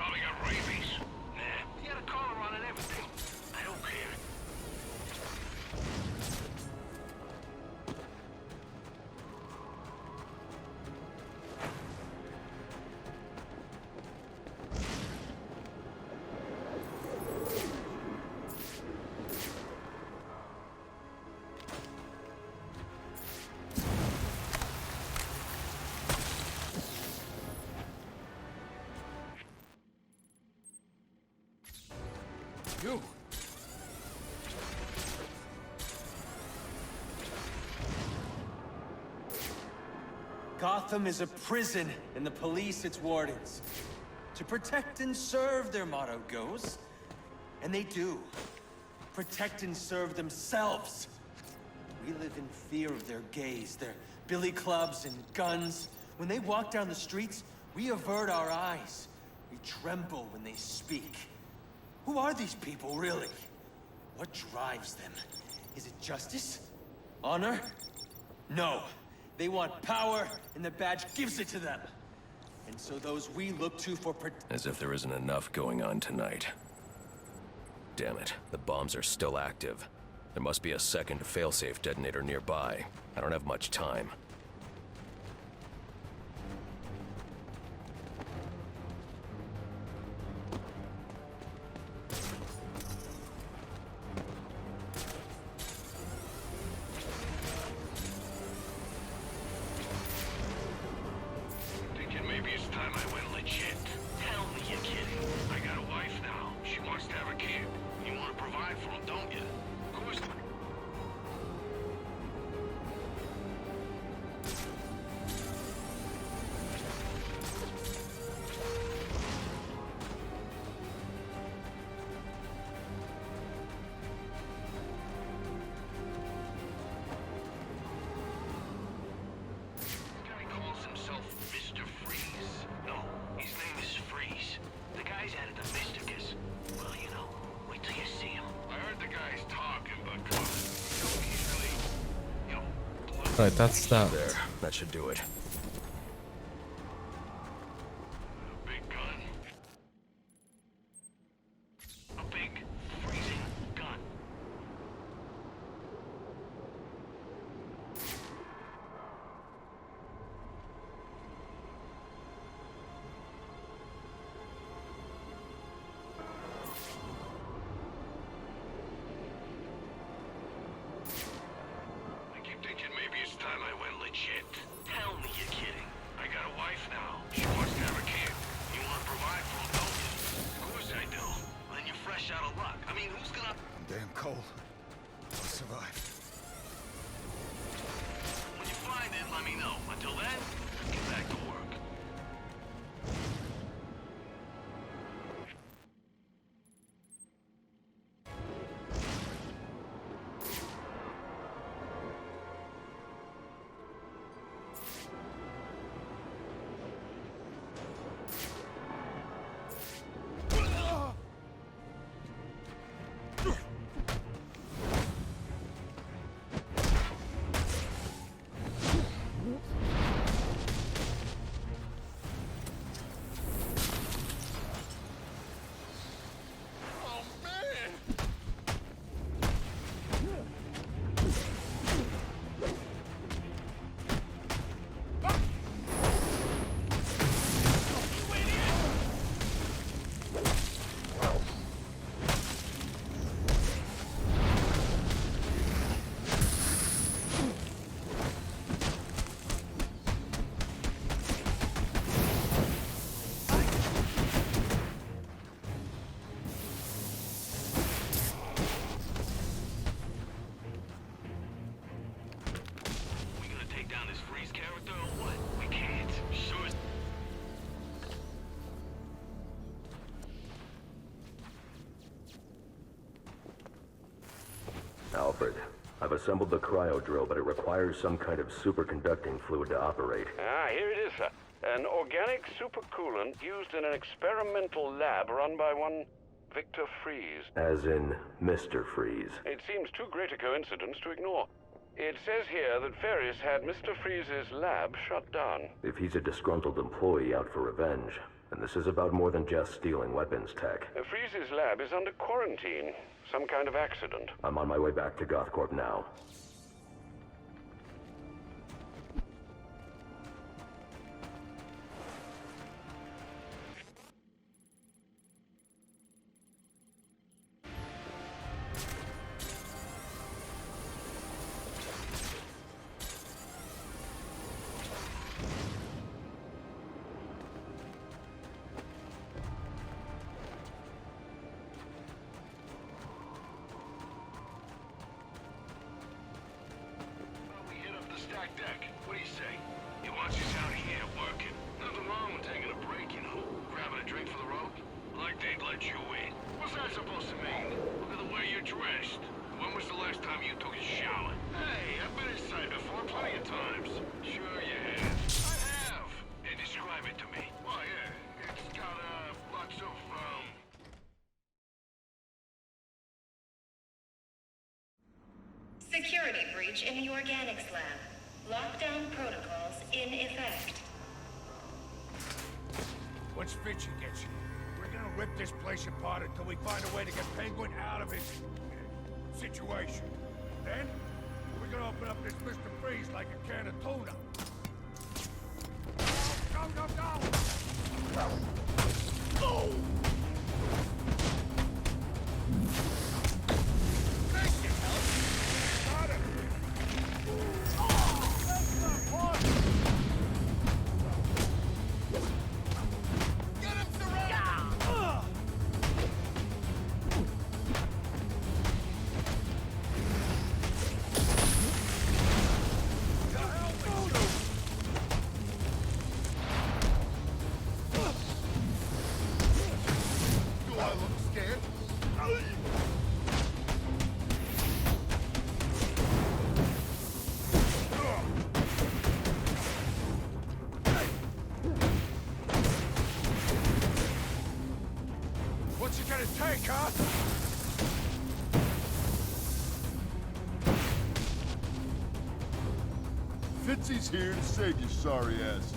Probably got rabies. Nah, he had a collar on and everything. I don't care. You! Gotham is a prison, and the police its wardens. To protect and serve, their motto goes. And they do. Protect and serve themselves. We live in fear of their gaze, their billy clubs and guns. When they walk down the streets, we avert our eyes. We tremble when they speak. Who are these people, really? What drives them? Is it justice? Honor? No. They want power, and the badge gives it to them. And so those we look to for As if there isn't enough going on tonight. Damn it, the bombs are still active. There must be a second failsafe detonator nearby. I don't have much time. Thinking maybe it's time I went legit. Tell me you're kidding. I got a wife now. She wants to have a kid. You want to provide for him, don't you? Of course. This guy calls himself Mr. Freeze. No, his name is Freeze. The guy's added a Mr. Cause, well, you know, wait till you see him. I heard the guy's talking, but he's really, you know, Right, that's that. There, that should do it. a big gun. A big freezing gun. I keep thinking maybe it's time I went legit. Tell me you're kidding. I got a wife now. She wants to have a kid. You want to provide for him, don't you? Of course I do. Then you're fresh out of luck. I mean, who's gonna... I'm damn cold. I'll survive. When you find it, let me know. Until then, get back to work. We gonna take down this Freeze character or what? We can't. Sure as... Alfred, I've assembled the cryo drill, but it requires some kind of superconducting fluid to operate. Ah, here it is, sir. An organic supercoolant used in an experimental lab run by one Victor Freeze. As in Mr. Freeze. It seems too great a coincidence to ignore. It says here that Ferris had Mr. Freeze's lab shut down. If he's a disgruntled employee out for revenge, And this is about more than just stealing weapons tech. Freeze's lab is under quarantine. Some kind of accident. I'm on my way back to Gothcorp now. We hit up the stack deck. What do you say? He wants you down here working. Nothing wrong with taking a break, you know. Grabbing a drink for the road? Like they'd let you in. What's that supposed to mean? Look at the way you're dressed. When was the last time you took a shower? Hey, I've been inside before plenty of times. Sure you have. I have. Hey, describe it to me. Well, yeah. It's got, lots of, Security breach in the organics lab. Lockdown protocols in effect. Once Fitchy gets here, we're gonna rip this place apart until we find a way to get Penguin out of his situation. Then, we're gonna open up this Mr. Freeze like a can of tuna. Go, go, go! Oh! Thank you, help! Got him! Oh, that's not fun! Get him surrounded! Do I look scared? What's it gonna take, huh? Fitzy's here to save your sorry asses.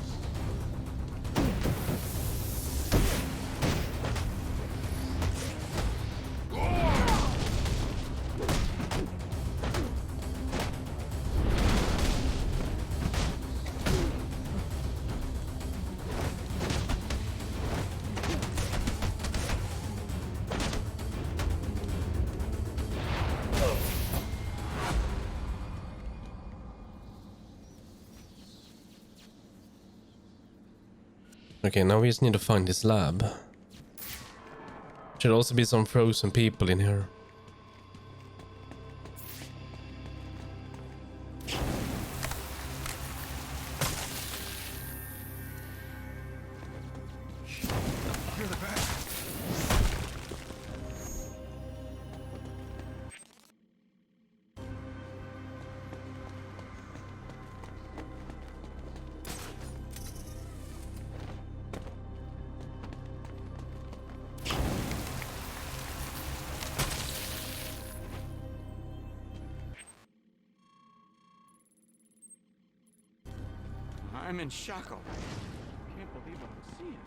Okay, now we just need to find this lab. Should also be some frozen people in here. I'm in shock already. Can't believe what I'm seeing.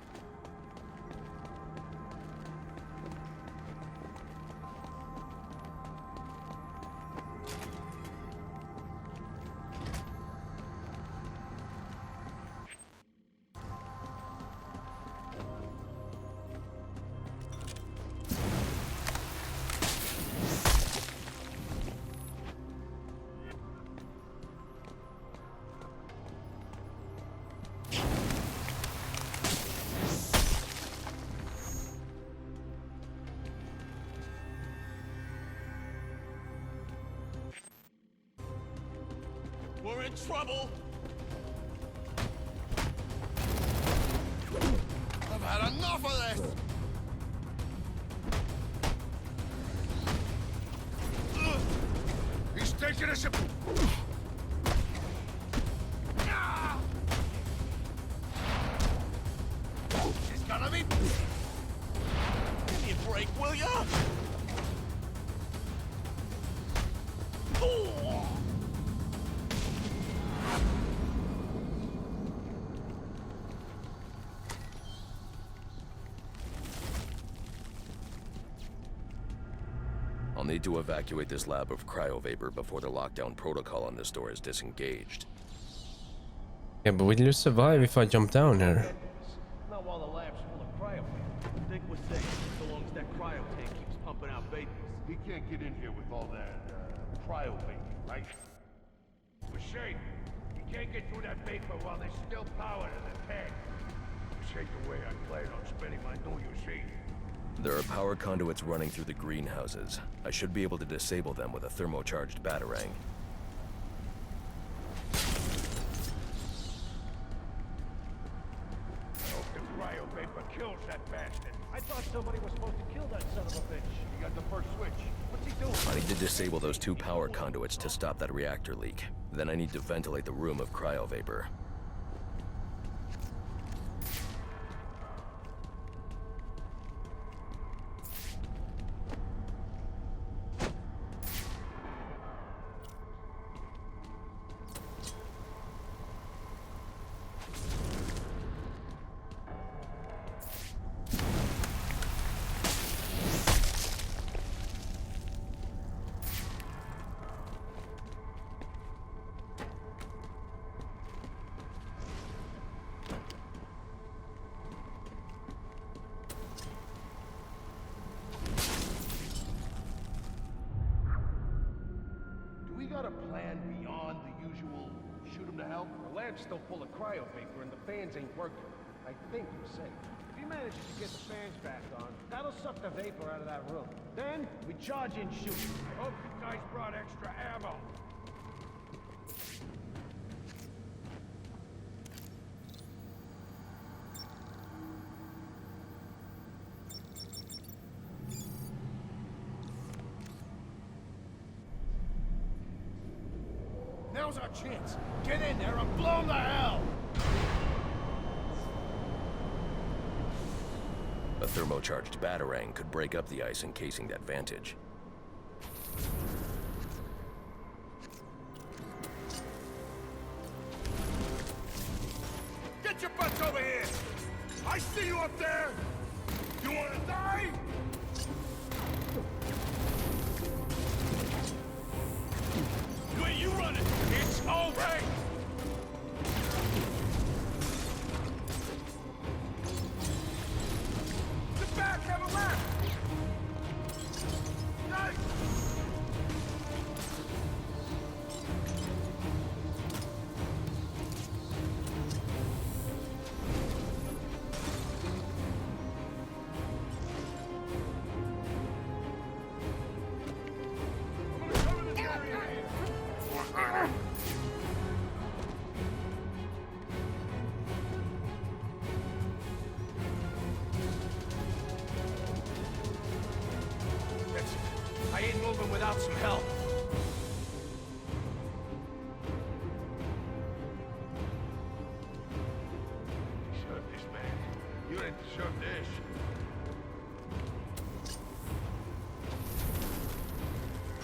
We're in trouble! I've had enough of this! He's taking us a... He's gonna be... Give me a break, will ya? I'll need to evacuate this lab of cryovapor before the lockdown protocol on this door is disengaged. Yeah, but will you survive if I jump down here? Not while the lab's full of cryo. Think we're safe, so long as that cryo tank keeps pumping out vapors. He can't get in here with all that, cryo vapor, right? We're safe. You can't get through that vapor while there's still power to the tank. This ain't the way I plan on spending my New Year's Eve. There are power conduits running through the greenhouses. I should be able to disable them with a thermocharged batarang. I hope the cryo vapor kills that bastard. I thought somebody was supposed to kill that son of a bitch. He got the first switch. What's he doing? I need to disable those 2 power conduits to stop that reactor leak. Then I need to ventilate the room of cryovapor. Do we got a plan beyond the usual shoot him to hell? The lab's still full of cryo vapor and the fans ain't working. I think we're safe. If he manages to get the fans back on, that'll suck the vapor out of that room. Then we charge in shoot. I hope you guys brought extra ammo. Now's our chance. Get in there and blow him to hell! A thermocharged batarang could break up the ice encasing that vantage. Get your butts over here! I see you up there! You wanna die? Where you running? It's over! Get back! Have a left! Nice! I'm gonna cover this area here! I ain't moving without some help. Deserve this, man. You didn't deserve this.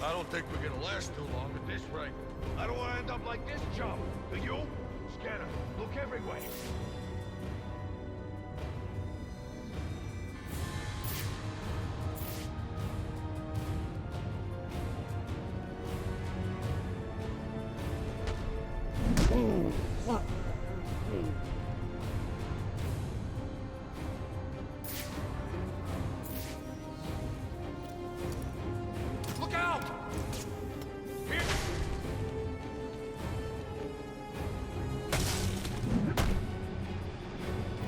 I don't think we're gonna last too long at this rate. I don't want to end up like this chump. Do you? Scanner, look every way. Look out! Here.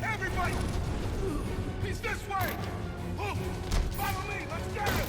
Everybody! He's this way! Look! Follow me! Let's get him!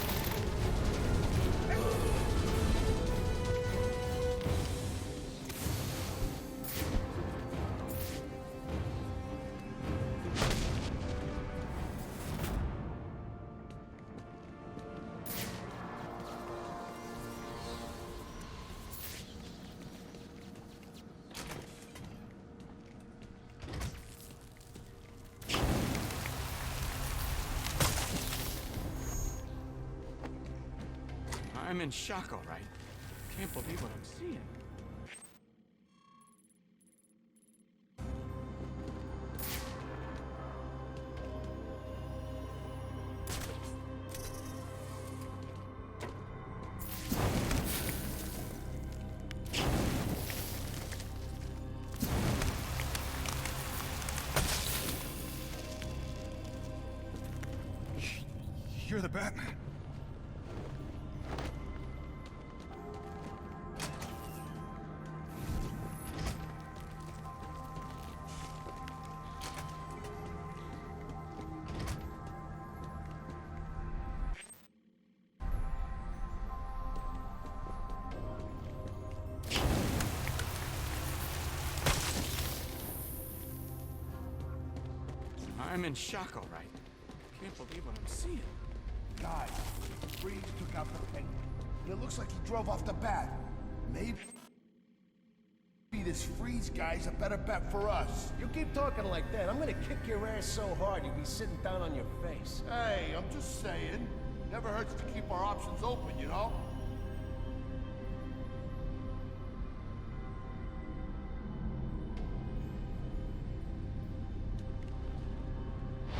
I'm in shock, all right. Can't believe what I'm seeing. You're the Batman. I'm in shock, all right. Can't believe what I'm seeing. Guys, Freeze took out the Penguin. And it looks like he drove off the Bat. Maybe this Freeze guy's a better bet for us. You keep talking like that, I'm gonna kick your ass so hard you'll be sitting down on your face. Hey, I'm just saying. Never hurts to keep our options open, you know?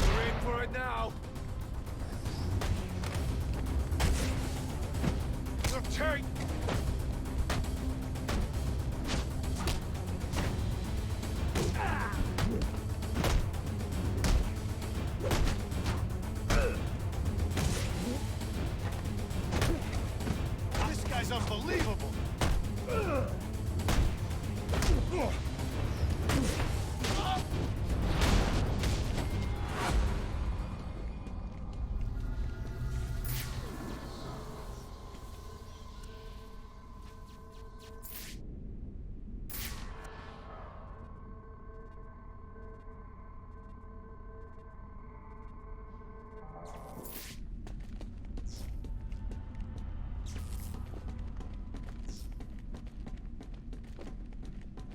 We're in for it now. Look tight. This guy's unbelievable.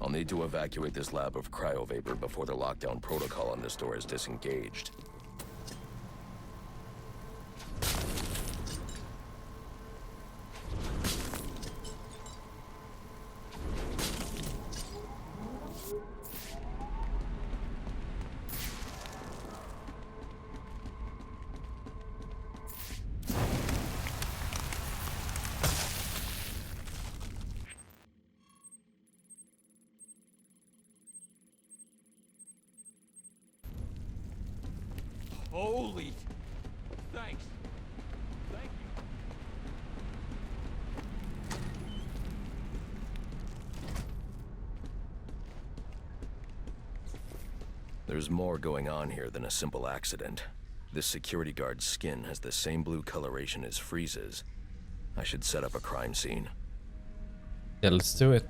I'll need to evacuate this lab of cryovapor before the lockdown protocol on this door is disengaged. Holy... Thanks. Thank you. There's more going on here than a simple accident. This security guard's skin has the same blue coloration as Freeze's. I should set up a crime scene. Yeah, let's do it.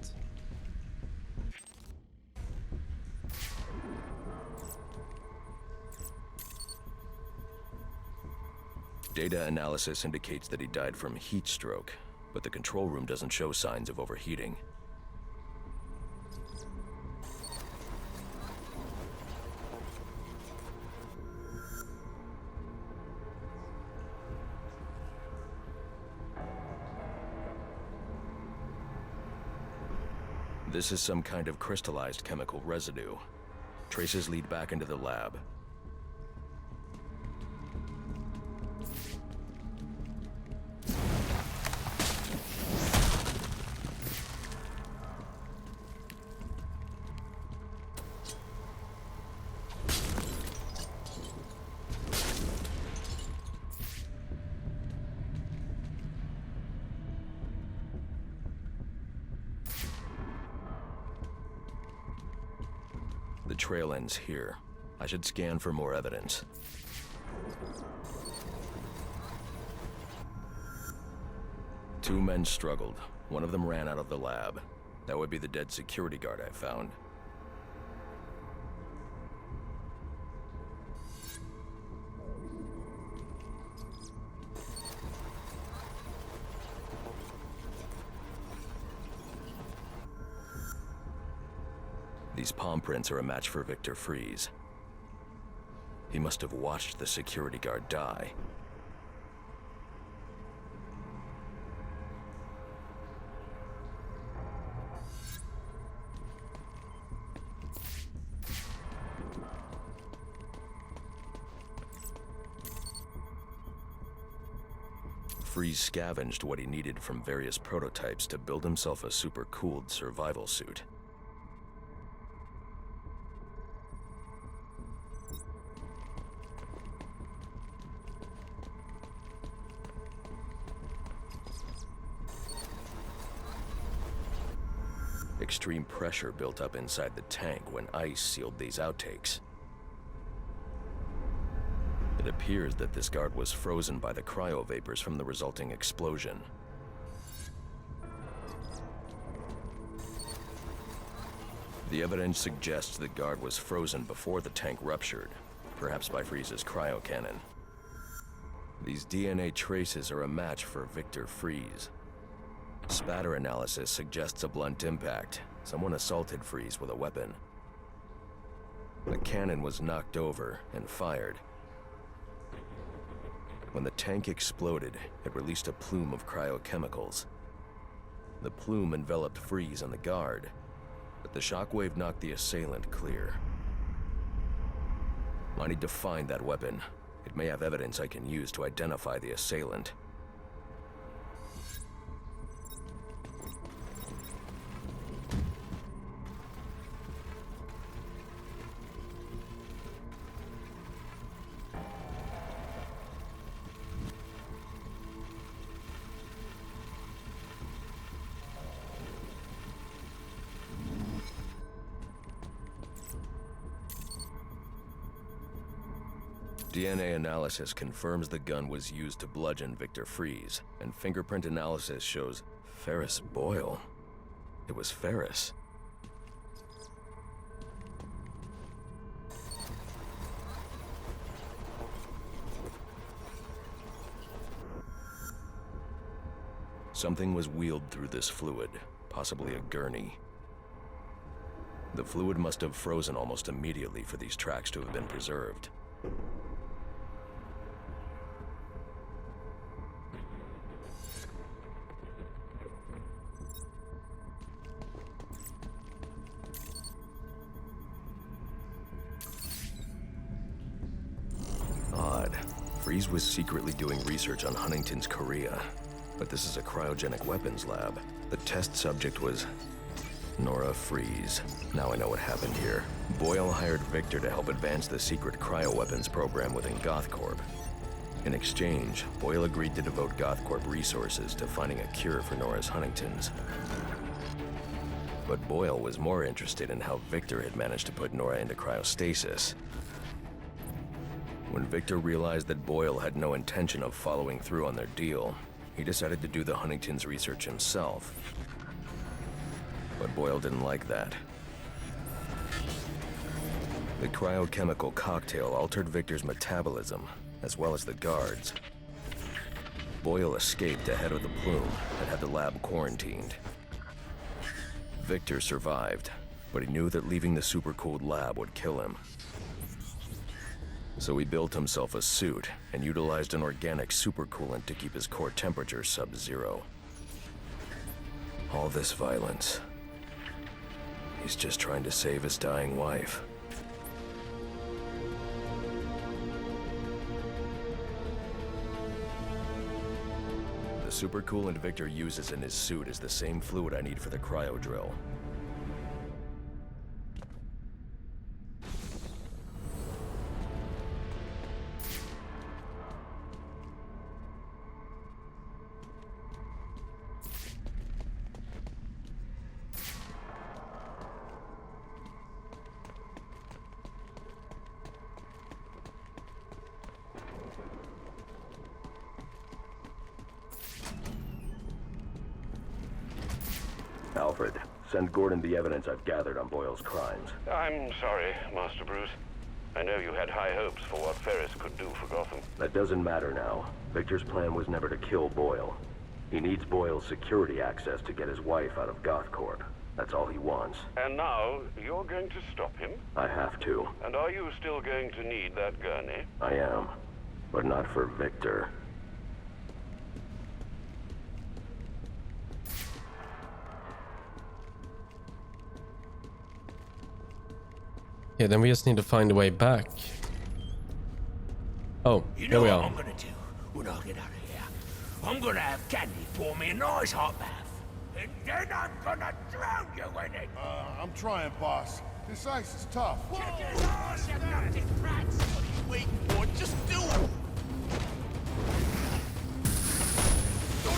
Data analysis indicates that he died from heat stroke, but the control room doesn't show signs of overheating. This is some kind of crystallized chemical residue. Traces lead back into the lab. The trail ends here. I should scan for more evidence. Two men struggled. One of them ran out of the lab. That would be the dead security guard I found. These palm prints are a match for Victor Freeze. He must have watched the security guard die. Freeze scavenged what he needed from various prototypes to build himself a super-cooled survival suit. Extreme pressure built up inside the tank when ice sealed these outtakes. It appears that this guard was frozen by the cryovapors from the resulting explosion. The evidence suggests the guard was frozen before the tank ruptured, perhaps by Freeze's cryocannon. These DNA traces are a match for Victor Freeze. Spatter analysis suggests a blunt impact. Someone assaulted Freeze with a weapon. The cannon was knocked over and fired. When the tank exploded, it released a plume of cryochemicals. The plume enveloped Freeze and the guard, but the shockwave knocked the assailant clear. I need to find that weapon. It may have evidence I can use to identify the assailant. DNA analysis confirms the gun was used to bludgeon Victor Freeze, and fingerprint analysis shows Ferris Boyle. It was Ferris. Something was wheeled through this fluid, possibly a gurney. The fluid must have frozen almost immediately for these tracks to have been preserved. Odd. Freeze was secretly doing research on Huntington's Korea, but this is a cryogenic weapons lab. The test subject was Nora Freeze. Now I know what happened here. Boyle hired Victor to help advance the secret cryoweapons program within GothCorp. In exchange, Boyle agreed to devote GothCorp resources to finding a cure for Nora's Huntington's. But Boyle was more interested in how Victor had managed to put Nora into cryostasis. When Victor realized that Boyle had no intention of following through on their deal, he decided to do the Huntington's research himself. But Boyle didn't like that. The cryochemical cocktail altered Victor's metabolism, as well as the guards. Boyle escaped ahead of the plume and had the lab quarantined. Victor survived, but he knew that leaving the supercooled lab would kill him. So he built himself a suit and utilized an organic supercoolant to keep his core temperature sub-zero. All this violence. He's just trying to save his dying wife. The supercoolant Victor uses in his suit is the same fluid I need for the cryo drill. Alfred, send Gordon the evidence I've gathered on Boyle's crimes. I'm sorry, Master Bruce. I know you had high hopes for what Ferris could do for Gotham. That doesn't matter now. Victor's plan was never to kill Boyle. He needs Boyle's security access to get his wife out of GothCorp. That's all he wants. And now, you're going to stop him? I have to. And are you still going to need that gurney? I am. But not for Victor. Yeah, then we just need to find a way back. Oh, You here know we what are. I'm gonna do when I get out of here? I'm gonna have Candy pour me a nice hot bath. And then I'm gonna drown you in it. I'm trying, boss. This ice is tough. Kick his ass, you nutty brats! What are you waiting for? Just do it! Go,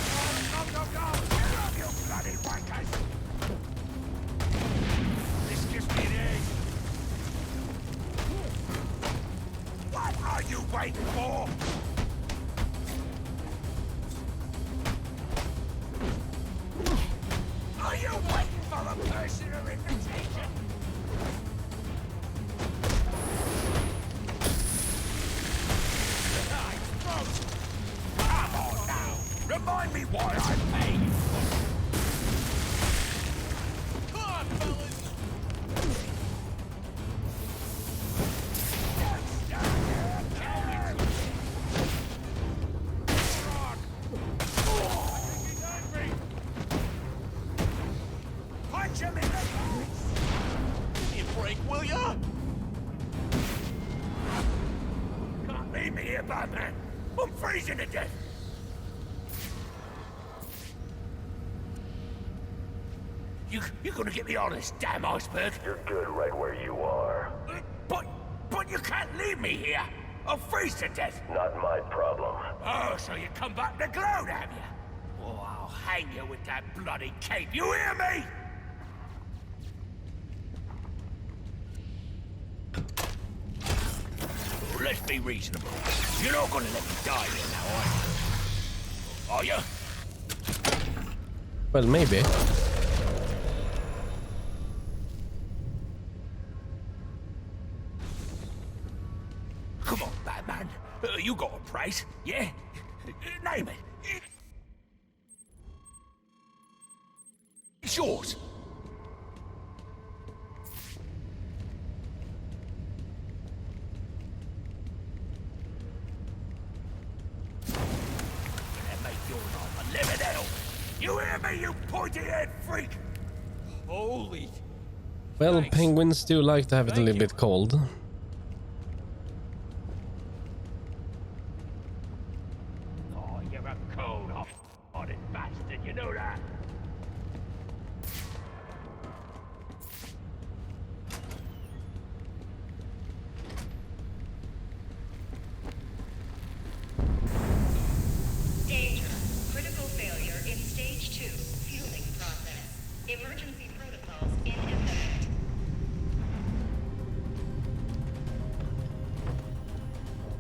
go, go! Get up, you bloody wankers! are you waiting for? Are you waiting for a personal invitation? Come on now! Remind me why I paid you for it. Come on, fellas! Punch him in the face! Give me a break, will ya? Can't leave me here, Batman! I'm freezing to death! You're gonna get me out of this damn iceberg? You're good right where you are. But you can't leave me here! I'll freeze to death! Not my problem. Oh, so you come back to gloat, have you? Oh, I'll hang you with that bloody cape, you hear me? Let's be reasonable. You're not gonna let me die here now, are you? Are you? Well, maybe. Come on, Batman. You got a price, yeah? Name it. It's yours. Make your life a living hell. You hear me, you pointy-head freak? Holy. Well, Thanks. penguins do like to have it a little bit cold. Oh, you're a cold-hearted bastard, you know that? Danger. Critical failure in stage 2. Fueling process. Emergency protocols in effect.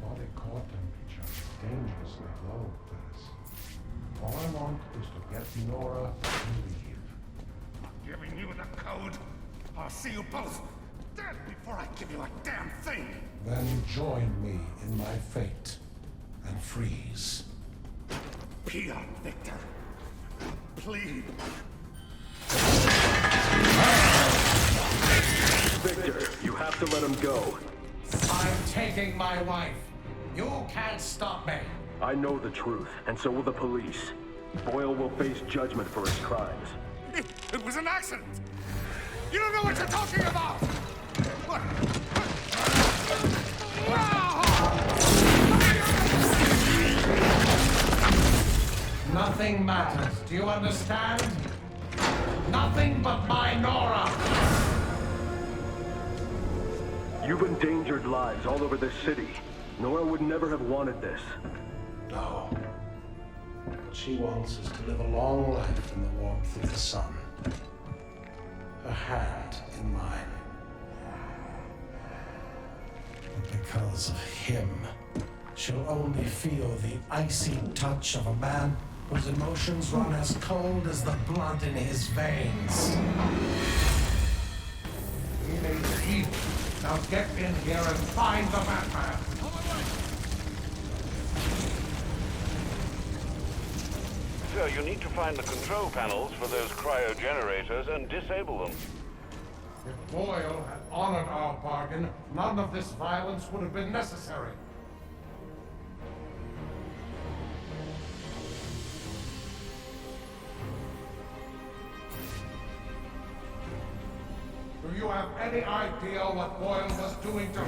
Body core temperature is dangerously low, Liz. All I want is to get Nora to leave. I'm giving you the code. I'll see you both dead before I give you a damn thing. Then join me in my fate and freeze. Peon, Victor. Please. Victor, you have to let him go. I'm taking my wife. You can't stop me. I know the truth, and so will the police. Boyle will face judgment for his crimes. It was an accident. You don't know what you're talking about. What? Nothing matters. Do you understand? Nothing but my Nora. You've endangered lives all over this city. Nora would never have wanted this. No. What she wants is to live a long life in the warmth of the sun. Her hand in mine. But because of him, she'll only feel the icy touch of a man whose emotions run as cold as the blood in his veins. He needs to eat. Now get in here and find the Batman. Sir, you need to find the control panels for those cryogenerators and disable them. If Boyle had honored our bargain, none of this violence would have been necessary. Do you have any idea what Boyle was doing to her?